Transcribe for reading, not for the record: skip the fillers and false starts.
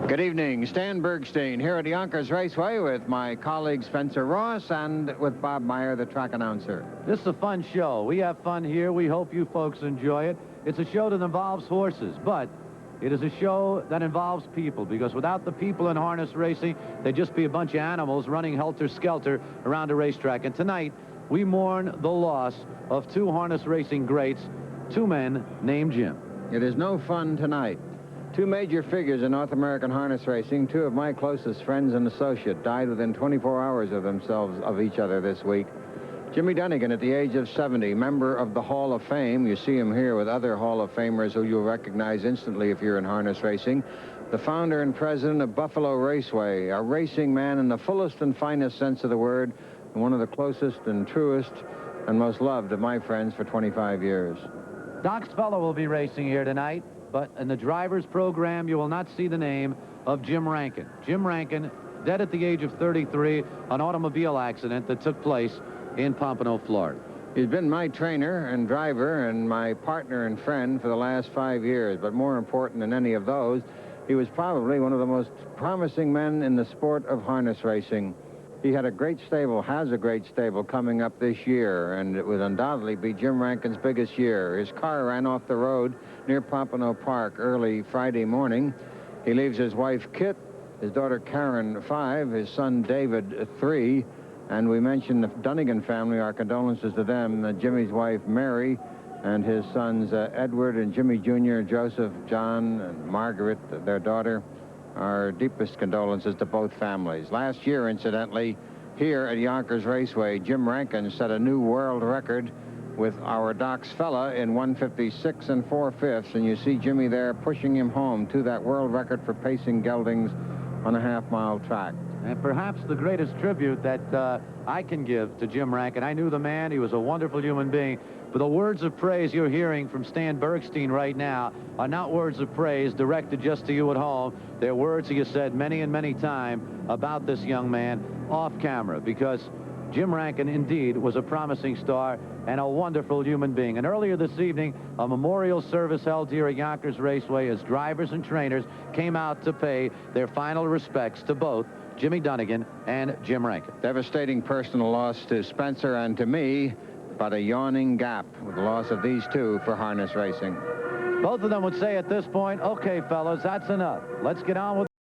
Good evening. Stan Bergstein here at Yonkers Raceway with my colleague Spencer Ross and with Bob Meyer, the track announcer. This is a fun show. We have fun here. We hope you folks enjoy it. It's a show that involves horses, but it is a show that involves people, because without the people in harness racing, they'd just be a bunch of animals running helter-skelter around a racetrack. And tonight, we mourn the loss of two harness racing greats, two men named Jim. It is no fun tonight. Two major figures in North American harness racing, two of my closest friends and associates, died within 24 hours of each other this week. Jimmy Dunningan, at the age of 70, member of the Hall of Fame. You see him here with other Hall of Famers who you'll recognize instantly if you're in harness racing. The founder and president of Buffalo Raceway, a racing man in the fullest and finest sense of the word, and one of the closest and truest and most loved of my friends for 25 years. Doc's fellow will be racing here tonight, but in the driver's program, you will not see the name of Jim Rankin. Jim Rankin, dead at the age of 33, an automobile accident that took place in Pompano, Florida. He's been my trainer and driver and my partner and friend for the last 5 years, but more important than any of those, he was probably one of the most promising men in the sport of harness racing. He had a great stable, has a great stable coming up this year, and it would undoubtedly be Jim Rankin's biggest year. His car ran off the road near Pompano Park early Friday morning. He leaves his wife, Kit, his daughter, Karen, 5, his son, David, 3, and we mentioned the Dunningan family, our condolences to them, Jimmy's wife, Mary, and his sons, Edward and Jimmy Jr., Joseph, John, and Margaret, their daughter. Our deepest condolences to both families. Last year, incidentally, here at Yonkers Raceway, Jim Rankin set a new world record with our Doc's fella in 156 4/5, and you see Jimmy there pushing him home to that world record for pacing geldings on a half-mile track. And perhaps the greatest tribute that I can give to Jim Rankin. I knew the man. He was a wonderful human being. But the words of praise you're hearing from Stan Bergstein right now are not words of praise directed just to you at home. They're words he has said many and many times about this young man off camera, because Jim Rankin indeed was a promising star and a wonderful human being. And earlier this evening, a memorial service held here at Yonkers Raceway as drivers and trainers came out to pay their final respects to both Jimmy Dunningan and Jim Rankin. Devastating personal loss to Spencer and to me, but a yawning gap with the loss of these two for harness racing. Both of them would say at this point, okay, fellas, that's enough. Let's get on with